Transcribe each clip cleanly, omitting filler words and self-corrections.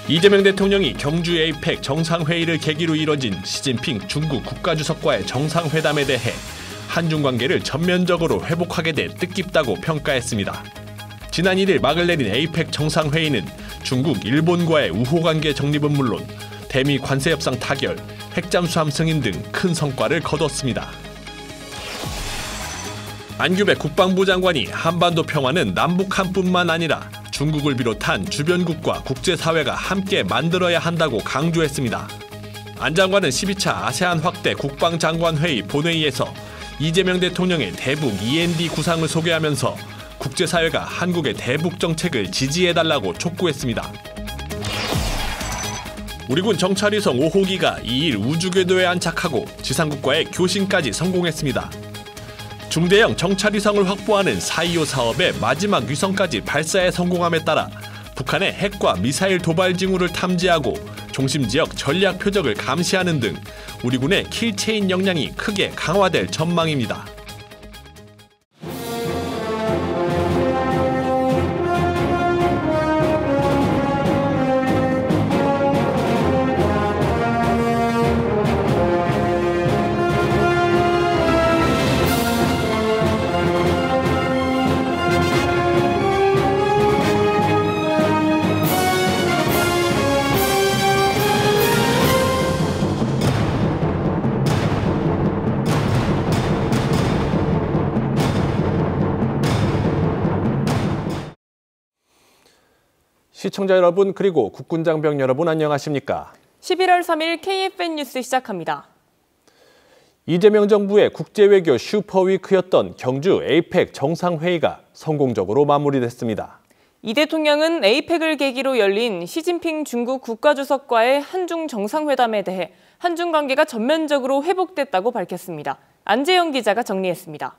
이재명 대통령이 경주 에이펙 정상회의를 계기로 이뤄진 시진핑 중국 국가주석과의 정상회담에 대해 한중 관계를 전면적으로 회복하게 돼 뜻깊다고 평가했습니다. 지난 1일 막을 내린 에이펙 정상회의는 중국, 일본과의 우호관계 정립은 물론 대미 관세 협상 타결, 핵잠수함 승인 등 큰 성과를 거뒀습니다. 안규백 국방부 장관이 한반도 평화는 남북한뿐만 아니라 중국을 비롯한 주변국과 국제사회가 함께 만들어야 한다고 강조했습니다. 안 장관은 12차 아세안 확대 국방장관회의 본회의에서 이재명 대통령의 대북 END 구상을 소개하면서 국제사회가 한국의 대북 정책을 지지해달라고 촉구했습니다. 우리군 정찰위성 5호기가 2일 우주궤도에 안착하고 지상국과의 교신까지 성공했습니다. 중대형 정찰위성을 확보하는 425 사업의 마지막 위성까지 발사에 성공함에 따라 북한의 핵과 미사일 도발 징후를 탐지하고 중심지역 전략 표적을 감시하는 등 우리 군의 킬체인 역량이 크게 강화될 전망입니다. 시청자 여러분 그리고 국군장병 여러분 안녕하십니까? 11월 3일 KFN 뉴스 시작합니다. 이재명 정부의 국제외교 슈퍼위크였던 경주 에이펙 정상회의가 성공적으로 마무리됐습니다. 이 대통령은 에이펙을 계기로 열린 시진핑 중국 국가주석과의 한중 정상회담에 대해 한중 관계가 전면적으로 회복됐다고 밝혔습니다. 안재영 기자가 정리했습니다.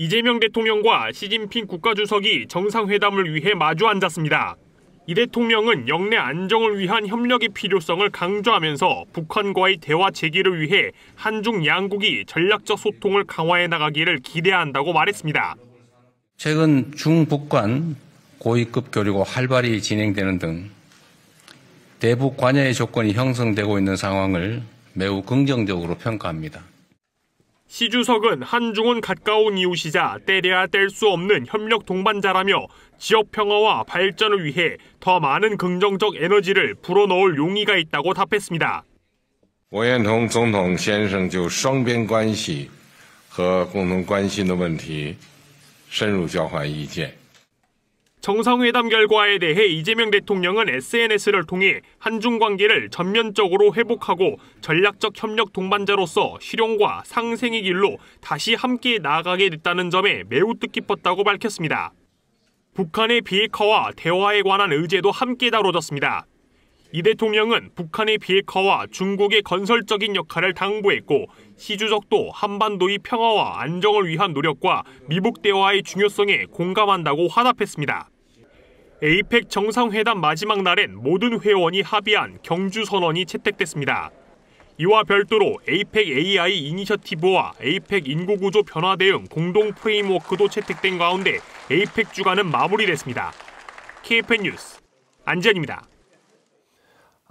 이재명 대통령과 시진핑 국가주석이 정상회담을 위해 마주 앉았습니다. 이 대통령은 영내 안정을 위한 협력의 필요성을 강조하면서 북한과의 대화 재개를 위해 한중 양국이 전략적 소통을 강화해 나가기를 기대한다고 말했습니다. 최근 중북 간 고위급 교류가 활발히 진행되는 등 대북 관여의 조건이 형성되고 있는 상황을 매우 긍정적으로 평가합니다. 시 주석은 한중은 가까운 이웃이자 떼려야 뗄 수 없는 협력 동반자라며 지역 평화와 발전을 위해 더 많은 긍정적 에너지를 불어넣을 용의가 있다고 답했습니다. 我愿同总统先生就双边关系和共同关心的问题深入交换意见。 정상회담 결과에 대해 이재명 대통령은 SNS를 통해 한중 관계를 전면적으로 회복하고 전략적 협력 동반자로서 실용과 상생의 길로 다시 함께 나아가게 됐다는 점에 매우 뜻깊었다고 밝혔습니다. 북한의 비핵화와 대화에 관한 의제도 함께 다뤄졌습니다. 이 대통령은 북한의 비핵화와 중국의 건설적인 역할을 당부했고 시 주석도 한반도의 평화와 안정을 위한 노력과 미북 대화의 중요성에 공감한다고 화답했습니다. 에이펙 정상회담 마지막 날엔 모든 회원이 합의한 경주 선언이 채택됐습니다. 이와 별도로 에이펙 AI 이니셔티브와 에이펙 인구구조 변화 대응 공동 프레임워크도 채택된 가운데 에이펙 주간은 마무리됐습니다. KFN 뉴스 안재현입니다.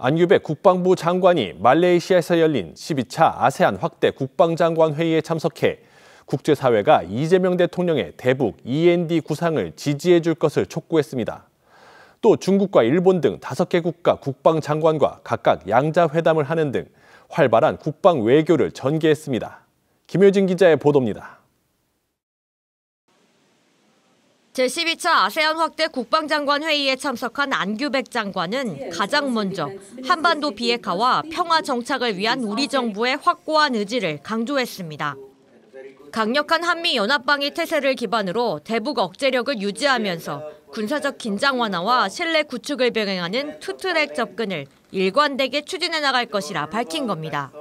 안규백 국방부 장관이 말레이시아에서 열린 12차 아세안 확대 국방장관 회의에 참석해 국제사회가 이재명 대통령의 대북 END 구상을 지지해 줄 것을 촉구했습니다. 또 중국과 일본 등 5개 국가 국방장관과 각각 양자회담을 하는 등 활발한 국방 외교를 전개했습니다. 김효진 기자의 보도입니다. 제12차 아세안 확대 국방장관 회의에 참석한 안규백 장관은 가장 먼저 한반도 비핵화와 평화 정착을 위한 우리 정부의 확고한 의지를 강조했습니다. 강력한 한미 연합방위 태세를 기반으로 대북 억제력을 유지하면서 군사적 긴장 완화와 신뢰 구축을 병행하는 투트랙 접근을 일관되게 추진해 나갈 것이라 밝힌 겁니다.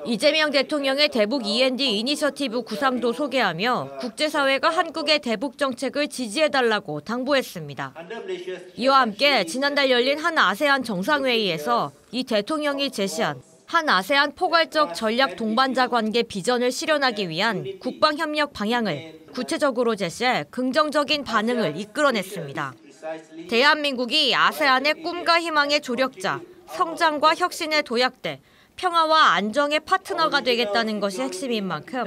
이재명 대통령의 대북 END 이니셔티브 구상도 소개하며 국제사회가 한국의 대북 정책을 지지해달라고 당부했습니다. 이와 함께 지난달 열린 한 아세안 정상회의에서 이 대통령이 제시한 한 아세안 포괄적 전략 동반자 관계 비전을 실현하기 위한 국방협력 방향을 구체적으로 제시해 긍정적인 반응을 이끌어냈습니다. 대한민국이 아세안의 꿈과 희망의 조력자, 성장과 혁신의 도약대, 평화와 안정의 파트너가 되겠다는 것이 핵심인 만큼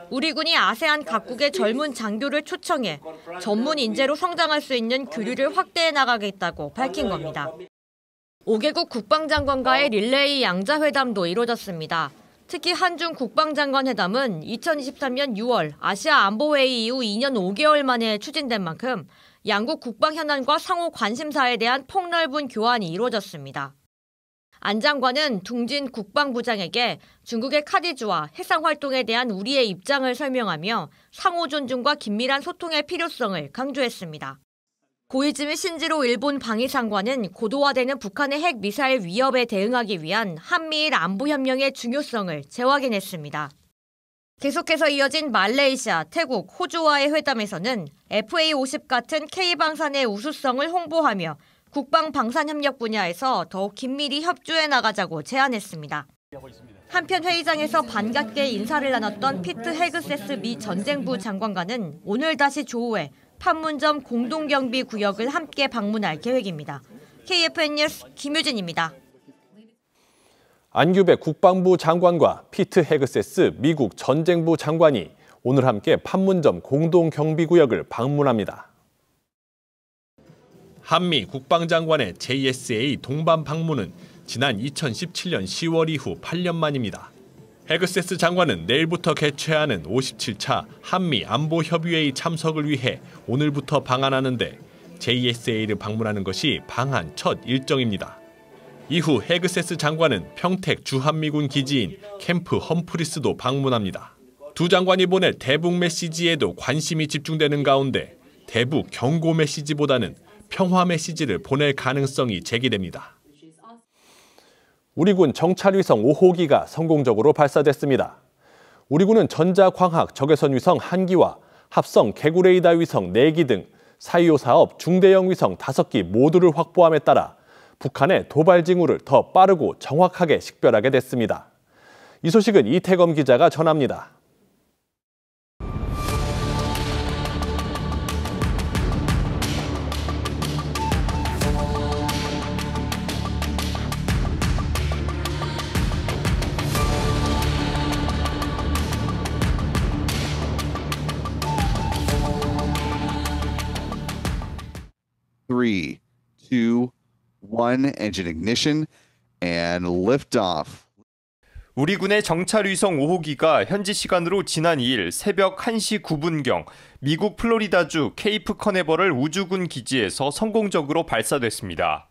우리 군이 아세안 각국의 젊은 장교를 초청해 전문 인재로 성장할 수 있는 교류를 확대해 나가겠다고 밝힌 겁니다. 5개국 국방장관과의 릴레이 양자회담도 이루어졌습니다. 특히 한중 국방장관 회담은 2023년 6월 아시아 안보회의 이후 2년 5개월 만에 추진된 만큼 양국 국방 현안과 상호 관심사에 대한 폭넓은 교환이 이루어졌습니다. 안 장관은 둥진 국방부장에게 중국의 카디주와 해상 활동에 대한 우리의 입장을 설명하며 상호 존중과 긴밀한 소통의 필요성을 강조했습니다. 고이즈미 신지로 일본 방위상관은 고도화되는 북한의 핵미사일 위협에 대응하기 위한 한미일 안보협력의 중요성을 재확인했습니다. 계속해서 이어진 말레이시아, 태국, 호주와의 회담에서는 FA50 같은 K방산의 우수성을 홍보하며 국방 방산 협력 분야에서 더욱 긴밀히 협조해 나가자고 제안했습니다. 한편 회의장에서 반갑게 인사를 나눴던 피트 헤그세스 미 전쟁부 장관과는 오늘 다시 조우해 판문점 공동경비 구역을 함께 방문할 계획입니다. KFN 뉴스 김유진입니다. 안규백 국방부 장관과 피트 헤그세스 미국 전쟁부 장관이 오늘 함께 판문점 공동경비구역을 방문합니다. 한미 국방장관의 JSA 동반 방문은 지난 2017년 10월 이후 8년 만입니다. 헤그세스 장관은 내일부터 개최하는 57차 한미 안보협의회의 참석을 위해 오늘부터 방한하는데 JSA를 방문하는 것이 방한 첫 일정입니다. 이후 헤그세스 장관은 평택 주한미군 기지인 캠프 험프리스도 방문합니다. 두 장관이 보낼 대북 메시지에도 관심이 집중되는 가운데 대북 경고 메시지보다는 평화 메시지를 보낼 가능성이 제기됩니다. 우리 군 정찰위성 5호기가 성공적으로 발사됐습니다. 우리 군은 전자광학 적외선 위성 1기와 합성 개구레이더 위성 4기 등 사이오 사업 중대형 위성 5기 모두를 확보함에 따라 북한의 도발 징후를 더 빠르고 정확하게 식별하게 됐습니다. 이 소식은 이태검 기자가 전합니다. Three, two, one, engine ignition and lift off. 우리 군의 정찰위성 5호기가 현지 시간으로 지난 2일 새벽 1시 9분경 미국 플로리다주 케이프 커네버럴 우주군 기지에서 성공적으로 발사됐습니다.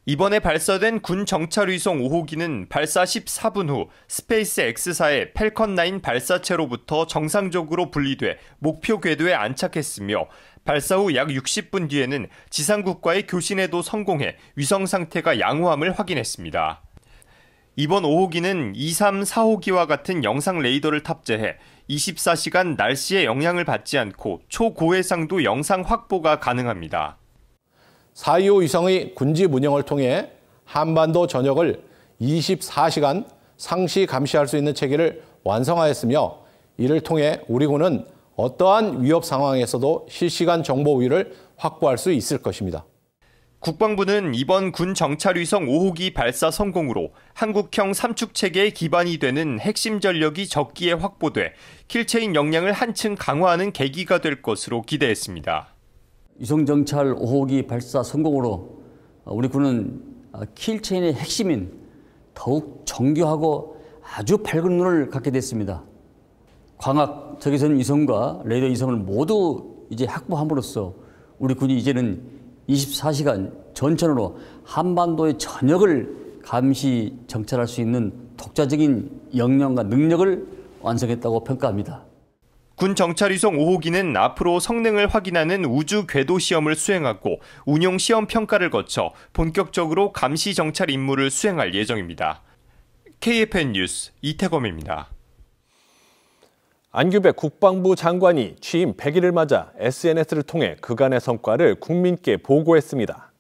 이번에 발사된 군 정찰위성 5호기는 발사 14분 후 스페이스 X사의 펠컨 9 발사체로부터 정상적으로 분리돼 목표 궤도에 안착했으며 발사 후 약 60분 뒤에는 지상국과의 교신에도 성공해 위성 상태가 양호함을 확인했습니다. 이번 5호기는 2, 3, 4호기와 같은 영상 레이더를 탑재해 24시간 날씨의 영향을 받지 않고 초고해상도 영상 확보가 가능합니다. 4.25 위성의 군집 운영을 통해 한반도 전역을 24시간 상시 감시할 수 있는 체계를 완성하였으며 이를 통해 우리 군은 어떠한 위협 상황에서도 실시간 정보 우위를 확보할 수 있을 것입니다. 국방부는 이번 군 정찰위성 5호기 발사 성공으로 한국형 삼축 체계의 기반이 되는 핵심 전력이 적기에 확보돼 킬체인 역량을 한층 강화하는 계기가 될 것으로 기대했습니다. 위성정찰 5호기 발사 성공으로 우리 군은 킬체인의 핵심인 더욱 정교하고 아주 밝은 눈을 갖게 됐습니다. 광학 적외선 위성과 레이더 위성을 모두 이제 확보함으로써 우리 군이 이제는 24시간 전천으로 한반도의 전역을 감시 정찰할 수 있는 독자적인 역량과 능력을 완성했다고 평가합니다. 군 정찰위성 5호기는 앞으로 성능을 확인하는 우주 궤도 시험을 수행하고 운용 시험 평가를 거쳐 본격적으로 감시 정찰 임무를 수행할 예정입니다. KFN 뉴스 이태검입니다. 안규백 국방부 장관이 취임 100일을 맞아 SNS를 통해 그간의 성과를 국민께 보고했습니다.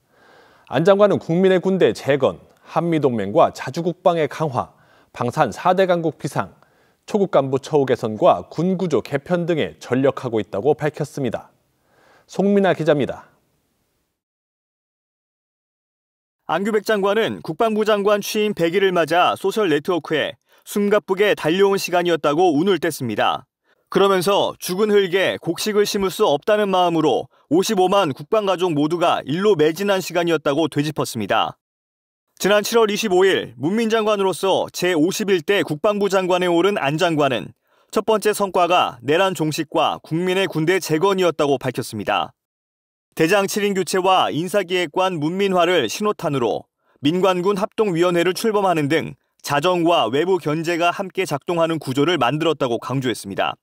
안 장관은 국민의 군대 재건, 한미동맹과 자주국방의 강화, 방산 4대 강국 비상, 초급 간부 처우 개선과 군구조 개편 등에 전력하고 있다고 밝혔습니다. 송민아 기자입니다. 안규백 장관은 국방부 장관 취임 100일을 맞아 소셜네트워크에 숨가쁘게 달려온 시간이었다고 운을 뗐습니다. 그러면서 죽은 흙에 곡식을 심을 수 없다는 마음으로 55만 국방가족 모두가 일로 매진한 시간이었다고 되짚었습니다. 지난 7월 25일 문민장관으로서 제51대 국방부 장관에 오른 안 장관은 첫 번째 성과가 내란 종식과 국민의 군대 재건이었다고 밝혔습니다. 대장 7인 교체와 인사기획관 문민화를 신호탄으로 민관군 합동위원회를 출범하는 등 자정과 외부 견제가 함께 작동하는 구조를 만들었다고 강조했습니다.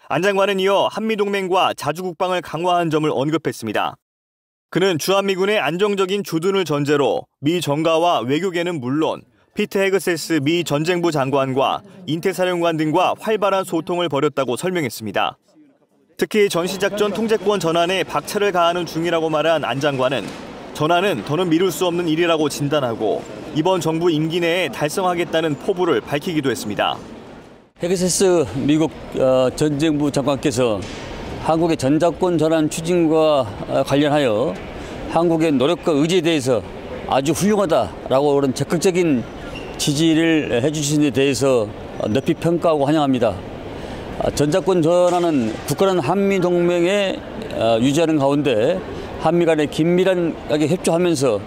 안 장관은 이어 한미동맹과 자주국방을 강화한 점을 언급했습니다. 그는 주한미군의 안정적인 주둔을 전제로 미 정가와 외교계는 물론 피트 헤그세스 미 전쟁부 장관과 인태사령관 등과 활발한 소통을 벌였다고 설명했습니다. 특히 전시작전 통제권 전환에 박차를 가하는 중이라고 말한 안 장관은 전환은 더는 미룰 수 없는 일이라고 진단하고 이번 정부 임기 내에 달성하겠다는 포부를 밝히기도 했습니다. 헤그세스 미국 전쟁부 장관께서 한국의 전작권 전환 추진과 관련하여 한국의 노력과 의지에 대해서 아주 훌륭하다라고 그런 적극적인 지지를 해주신 데 대해서 높이 평가하고 환영합니다. 전작권 전환은 국가는 한미동맹에 유지하는 가운데 한미 간에 긴밀하게 협조하면서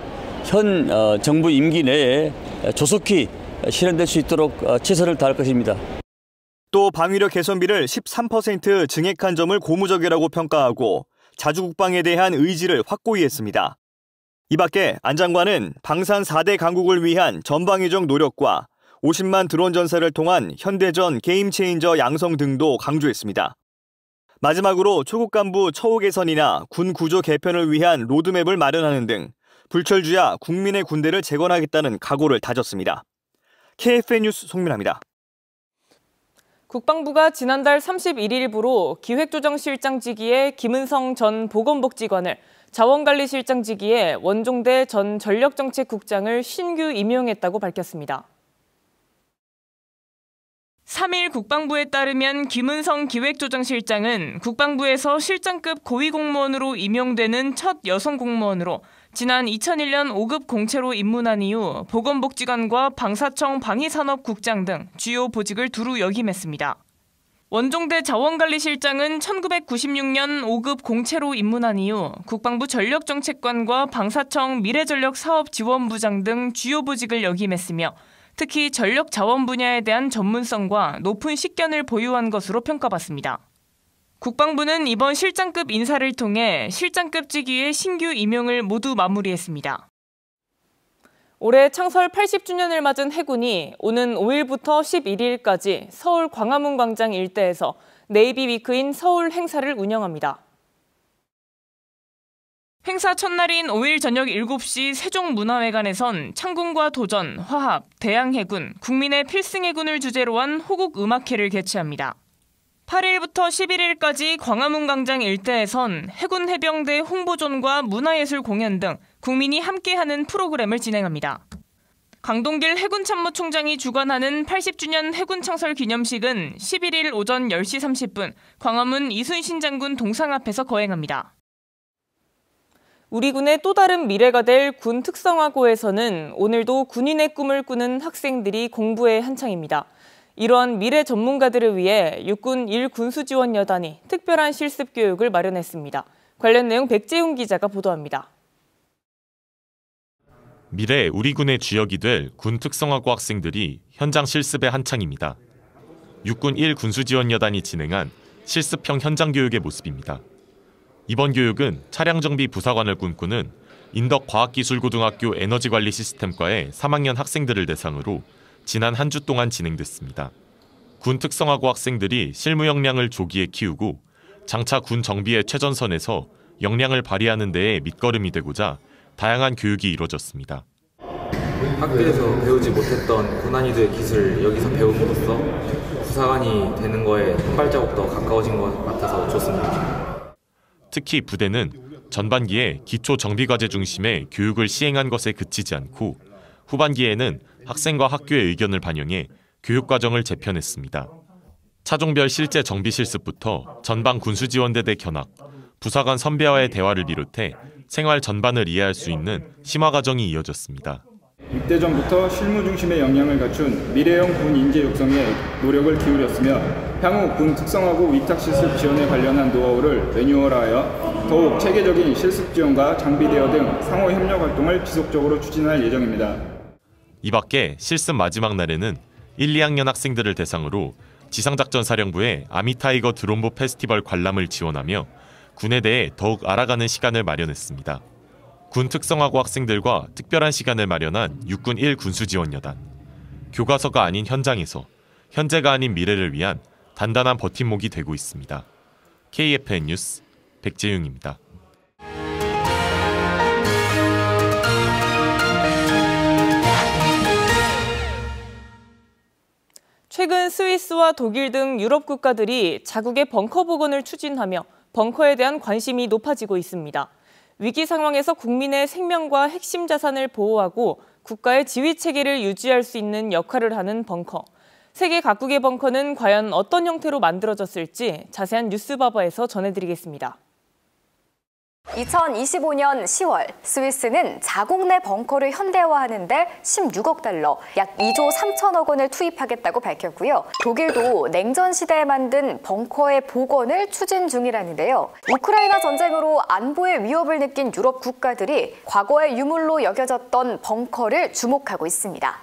현 정부 임기 내에 조속히 실현될 수 있도록 최선을 다할 것입니다. 또 방위력 개선비를 13% 증액한 점을 고무적이라고 평가하고 자주국방에 대한 의지를 확고히 했습니다. 이 밖에 안 장관은 방산 4대 강국을 위한 전방위적 노력과 50만 드론 전사를 통한 현대전 게임 체인저 양성 등도 강조했습니다. 마지막으로 초급 간부 처우 개선이나 군 구조 개편을 위한 로드맵을 마련하는 등 불철주야 국민의 군대를 재건하겠다는 각오를 다졌습니다. KFN 뉴스 송민아입니다. 국방부가 지난달 31일부로 기획조정실장직위의 김은성 전 보건복지관을 자원관리실장직위의 원종대 전 전력정책국장을 신규 임용했다고 밝혔습니다. 3일 국방부에 따르면 김은성 기획조정실장은 국방부에서 실장급 고위공무원으로 임용되는 첫 여성 공무원으로 지난 2001년 5급 공채로 입문한 이후 보건복지관과 방사청 방위산업국장 등 주요 보직을 두루 역임했습니다. 원종대 자원관리실장은 1996년 5급 공채로 입문한 이후 국방부 전력정책관과 방사청 미래전력사업지원부장 등 주요 보직을 역임했으며 특히 전력 자원 분야에 대한 전문성과 높은 식견을 보유한 것으로 평가받습니다. 국방부는 이번 실장급 인사를 통해 실장급 직위의 신규 임용을 모두 마무리했습니다. 올해 창설 80주년을 맞은 해군이 오는 5일부터 11일까지 서울 광화문 광장 일대에서 네이비 위크인 서울 행사를 운영합니다. 행사 첫날인 5일 저녁 7시 세종문화회관에선 창군과 도전, 화합, 대항해군, 국민의 필승해군을 주제로 한 호국음악회를 개최합니다. 8일부터 11일까지 광화문 광장 일대에선 해군 해병대 홍보존과 문화예술 공연 등 국민이 함께하는 프로그램을 진행합니다. 강동길 해군참모총장이 주관하는 80주년 해군 창설 기념식은 11일 오전 10시 30분 광화문 이순신 장군 동상 앞에서 거행합니다. 우리 군의 또 다른 미래가 될 군 특성화고에서는 오늘도 군인의 꿈을 꾸는 학생들이 공부에 한창입니다. 이러한 미래 전문가들을 위해 육군 1군수지원여단이 특별한 실습 교육을 마련했습니다. 관련 내용 백재훈 기자가 보도합니다. 미래 우리 군의 주역이 될 군 특성화고 학생들이 현장 실습에 한창입니다. 육군 1군수지원여단이 진행한 실습형 현장 교육의 모습입니다. 이번 교육은 차량정비 부사관을 꿈꾸는 인덕과학기술고등학교 에너지관리 시스템과의 3학년 학생들을 대상으로 지난 한 주 동안 진행됐습니다. 군 특성화고 학생들이 실무 역량을 조기에 키우고 장차 군 정비의 최전선에서 역량을 발휘하는 데에 밑거름이 되고자 다양한 교육이 이루어졌습니다. 학교에서 배우지 못했던 고난이도의 기술을 여기서 배움으로써 부사관이 되는 거에 한 발자국 더 가까워진 것 같아서 좋습니다. 특히 부대는 전반기에 기초 정비과제 중심의 교육을 시행한 것에 그치지 않고 후반기에는 학생과 학교의 의견을 반영해 교육과정을 재편했습니다. 차종별 실제 정비 실습부터 전방 군수지원대대 견학, 부사관 선배와의 대화를 비롯해 생활 전반을 이해할 수 있는 심화 과정이 이어졌습니다. 입대 전부터 실무 중심의 역량을 갖춘 미래형 군 인재 육성에 노력을 기울였으며 향후 군 특성화고 위탁 실습 지원에 관련한 노하우를 매뉴얼화하여 더욱 체계적인 실습 지원과 장비 대여 등 상호 협력 활동을 지속적으로 추진할 예정입니다. 이 밖에 실습 마지막 날에는 1, 2학년 학생들을 대상으로 지상작전사령부의 아미타이거 드론보 페스티벌 관람을 지원하며 군에 대해 더욱 알아가는 시간을 마련했습니다. 군 특성화고 학생들과 특별한 시간을 마련한 육군 1 군수지원여단. 교과서가 아닌 현장에서 현재가 아닌 미래를 위한 단단한 버팀목이 되고 있습니다. KFN 뉴스 백재윤입니다. 최근 스위스와 독일 등 유럽 국가들이 자국의 벙커 복원을 추진하며 벙커에 대한 관심이 높아지고 있습니다. 위기 상황에서 국민의 생명과 핵심 자산을 보호하고 국가의 지휘 체계를 유지할 수 있는 역할을 하는 벙커. 세계 각국의 벙커는 과연 어떤 형태로 만들어졌을지 자세한 뉴스바버에서 전해드리겠습니다. 2025년 10월 스위스는 자국 내 벙커를 현대화하는 데 16억 달러, 약 2조 3천억 원을 투입하겠다고 밝혔고요. 독일도 냉전 시대에 만든 벙커의 복원을 추진 중이라는데요. 우크라이나 전쟁으로 안보의 위협을 느낀 유럽 국가들이 과거의 유물로 여겨졌던 벙커를 주목하고 있습니다.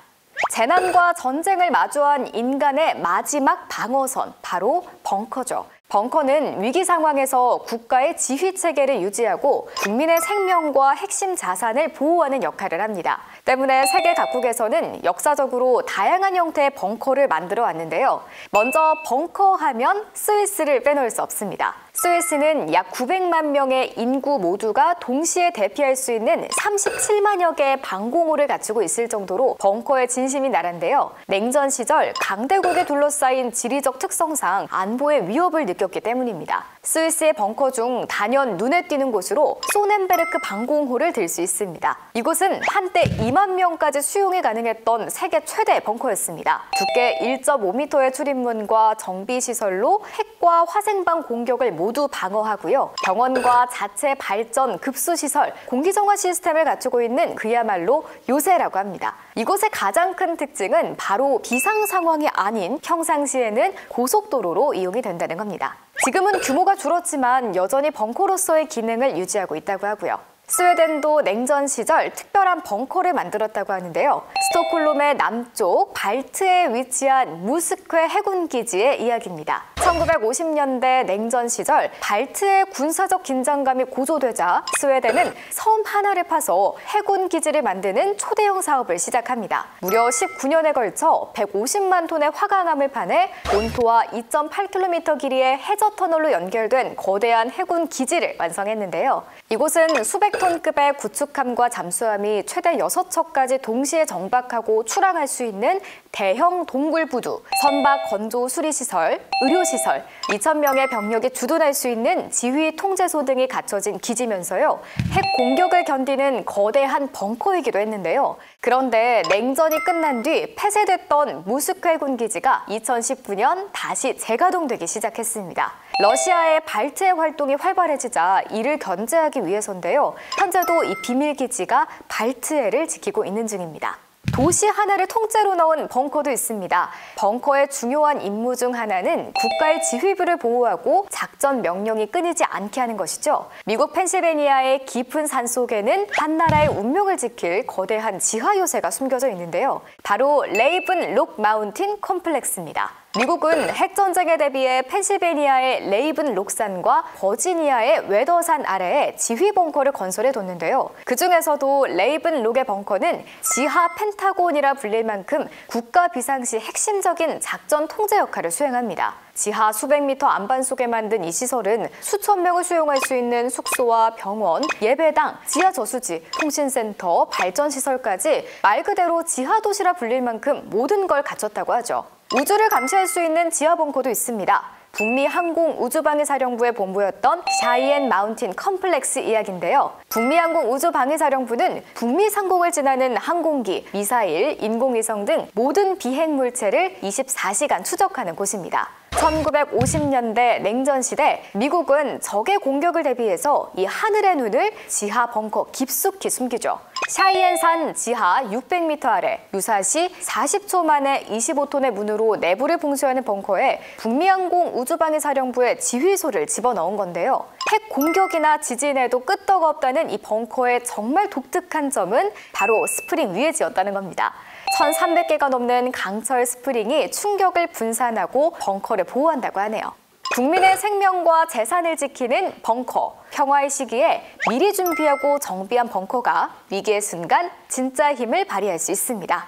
재난과 전쟁을 마주한 인간의 마지막 방어선, 바로 벙커죠. 벙커는 위기 상황에서 국가의 지휘 체계를 유지하고 국민의 생명과 핵심 자산을 보호하는 역할을 합니다. 때문에 세계 각국에서는 역사적으로 다양한 형태의 벙커를 만들어 왔는데요. 먼저 벙커 하면 스위스를 빼놓을 수 없습니다. 스위스는 약 900만 명의 인구 모두가 동시에 대피할 수 있는 37만여 개의 방공호를 갖추고 있을 정도로 벙커에 진심인 나라인데요. 냉전 시절 강대국에 둘러싸인 지리적 특성상 안보의 위협을 느꼈기 때문입니다. 스위스의 벙커 중 단연 눈에 띄는 곳으로 소넨베르크 방공호를 들 수 있습니다. 이곳은 한때 2만 명까지 수용이 가능했던 세계 최대 벙커였습니다. 두께 1.5m의 출입문과 정비시설로 핵과 화생방 공격을 모두 방어하고요. 병원과 자체 발전 급수시설, 공기정화 시스템을 갖추고 있는 그야말로 요새라고 합니다. 이곳의 가장 큰 특징은 바로 비상 상황이 아닌 평상시에는 고속도로로 이용이 된다는 겁니다. 지금은 규모가 줄었지만 여전히 벙커로서의 기능을 유지하고 있다고 하고요. 스웨덴도 냉전 시절 특별한 벙커를 만들었다고 하는데요. 스톡홀름의 남쪽 발트에 위치한 무스크회 해군기지의 이야기입니다. 1950년대 냉전 시절 발트의 군사적 긴장감이 고조되자 스웨덴은 섬 하나를 파서 해군기지를 만드는 초대형 사업을 시작합니다. 무려 19년에 걸쳐 150만 톤의 화강암을 파내 본토와 2.8km 길이의 해저터널로 연결된 거대한 해군기지를 완성했는데요. 이곳은 수백 톤급의 구축함과 잠수함이 최대 6척까지 동시에 정박하고 출항할 수 있는 대형 동굴부두, 선박 건조 수리시설, 의료시설, 2,000명의 병력이 주둔할 수 있는 지휘 통제소 등이 갖춰진 기지면서요. 핵 공격을 견디는 거대한 벙커이기도 했는데요. 그런데 냉전이 끝난 뒤 폐쇄됐던 무스크 해군기지가 2019년 다시 재가동되기 시작했습니다. 러시아의 발트해 활동이 활발해지자 이를 견제하기 위해서인데요. 현재도 이 비밀기지가 발트해를 지키고 있는 중입니다. 도시 하나를 통째로 넣은 벙커도 있습니다. 벙커의 중요한 임무 중 하나는 국가의 지휘부를 보호하고 작전 명령이 끊이지 않게 하는 것이죠. 미국 펜실베니아의 깊은 산속에는 한 나라의 운명을 지킬 거대한 지하 요새가 숨겨져 있는데요. 바로 레이븐 록 마운틴 컴플렉스입니다. 미국은 핵전쟁에 대비해 펜실베니아의 레이븐 록산과 버지니아의 웨더산 아래에 지휘 벙커를 건설해뒀는데요. 그중에서도 레이븐 록의 벙커는 지하 펜타곤이라 불릴 만큼 국가 비상시 핵심적인 작전 통제 역할을 수행합니다. 지하 수백 미터 안반 속에 만든 이 시설은 수천 명을 수용할 수 있는 숙소와 병원, 예배당, 지하 저수지, 통신센터, 발전시설까지 말 그대로 지하 도시라 불릴 만큼 모든 걸 갖췄다고 하죠. 우주를 감시할 수 있는 지하 벙커도 있습니다. 북미 항공우주방위사령부의 본부였던 샤이엔 마운틴 컴플렉스 이야기인데요. 북미 항공우주방위사령부는 북미 상공을 지나는 항공기, 미사일, 인공위성 등 모든 비행 물체를 24시간 추적하는 곳입니다. 1950년대 냉전 시대 미국은 적의 공격을 대비해서 이 하늘의 눈을 지하 벙커 깊숙이 숨기죠. 샤이엔산 지하 600m 아래 유사시 40초 만에 25톤의 문으로 내부를 봉쇄하는 벙커에 북미항공 우주방위사령부의 지휘소를 집어넣은 건데요. 핵 공격이나 지진에도 끄떡 없다는 이 벙커의 정말 독특한 점은 바로 스프링 위에 지었다는 겁니다. 1,300개가 넘는 강철 스프링이 충격을 분산하고 벙커를 보호한다고 하네요. 국민의 생명과 재산을 지키는 벙커. 평화의 시기에 미리 준비하고 정비한 벙커가 위기의 순간 진짜 힘을 발휘할 수 있습니다.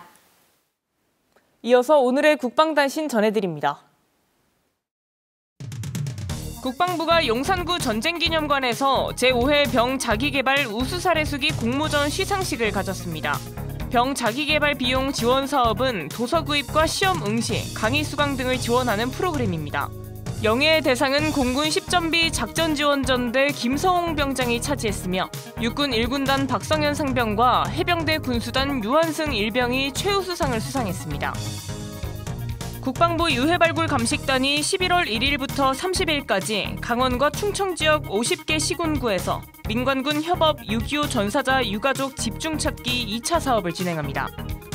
이어서 오늘의 국방단신 전해드립니다. 국방부가 용산구 전쟁기념관에서 제5회 병 자기개발 우수사례수기 공모전 시상식을 가졌습니다. 병 자기개발 비용 지원 사업은 도서 구입과 시험 응시, 강의 수강 등을 지원하는 프로그램입니다. 영예의 대상은 공군 10전비 작전지원전대 김서홍 병장이 차지했으며 육군 1군단 박성현 상병과 해병대 군수단 유한승 일병이 최우수상을 수상했습니다. 국방부 유해발굴 감식단이 11월 1일부터 30일까지 강원과 충청 지역 50개 시군구에서 민관군 협업 6.25 전사자 유가족 집중찾기 2차 사업을 진행합니다.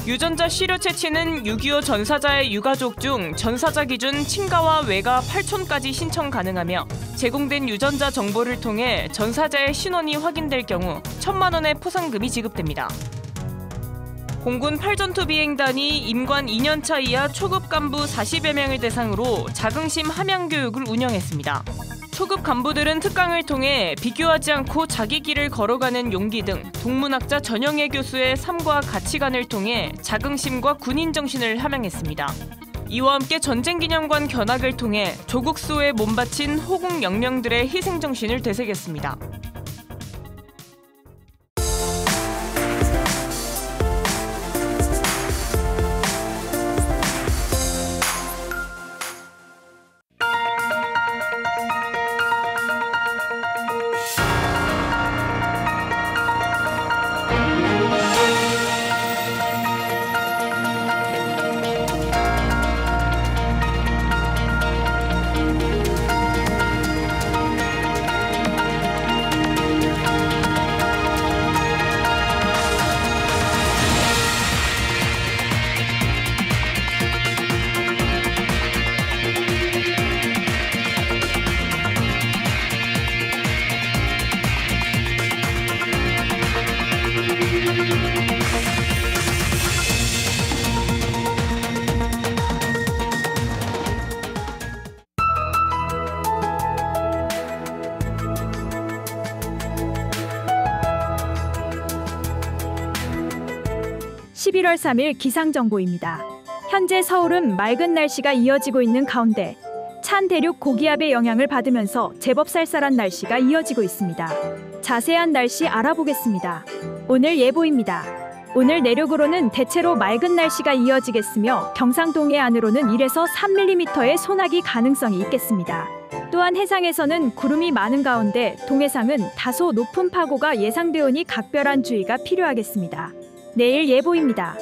유전자 시료 채취는 6.25 전사자의 유가족 중 전사자 기준 친가와 외가 8촌까지 신청 가능하며 제공된 유전자 정보를 통해 전사자의 신원이 확인될 경우 1,000만 원의 포상금이 지급됩니다. 공군 8전투 비행단이 임관 2년차 이하 초급 간부 40여 명을 대상으로 자긍심 함양 교육을 운영했습니다. 초급 간부들은 특강을 통해 비교하지 않고 자기 길을 걸어가는 용기 등 동문학자 전영애 교수의 삶과 가치관을 통해 자긍심과 군인 정신을 함양했습니다. 이와 함께 전쟁기념관 견학을 통해 조국 수호에 몸바친 호국 영령들의 희생 정신을 되새겼습니다. (11월 3일) 기상정보입니다. 현재 서울은 맑은 날씨가 이어지고 있는 가운데 찬 대륙 고기압의 영향을 받으면서 제법 쌀쌀한 날씨가 이어지고 있습니다. 자세한 날씨 알아보겠습니다. 오늘 예보입니다. 오늘 내륙으로는 대체로 맑은 날씨가 이어지겠으며 경상동해 안으로는 1에서 3mm의 소나기 가능성이 있겠습니다. 또한 해상에서는 구름이 많은 가운데 동해상은 다소 높은 파고가 예상되오니 각별한 주의가 필요하겠습니다. 내일 예보입니다.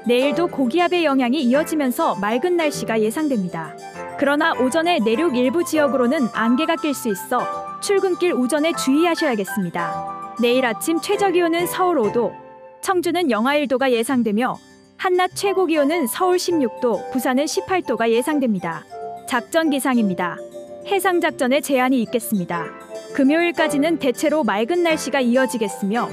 내일도 고기압의 영향이 이어지면서 맑은 날씨가 예상됩니다. 그러나 오전에 내륙 일부 지역으로는 안개가 낄 수 있어 출근길 오전에 주의하셔야겠습니다. 내일 아침 최저기온은 서울 5도, 청주는 영하 1도가 예상되며 한낮 최고기온은 서울 16도, 부산은 18도가 예상됩니다. 작전 기상입니다. 해상작전에 제한이 있겠습니다. 금요일까지는 대체로 맑은 날씨가 이어지겠으며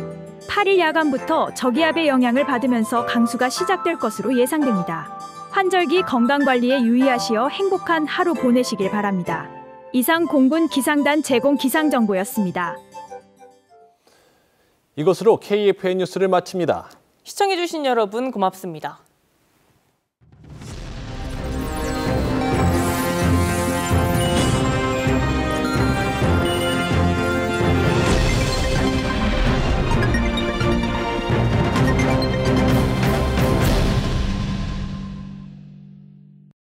8일 야간부터 저기압의 영향을 받으면서 강수가 시작될 것으로 예상됩니다. 환절기 건강관리에 유의하시어 행복한 하루 보내시길 바랍니다. 이상 공군 기상단 제공 기상정보였습니다. 이것으로 KFN 뉴스를 마칩니다. 시청해주신 여러분 고맙습니다.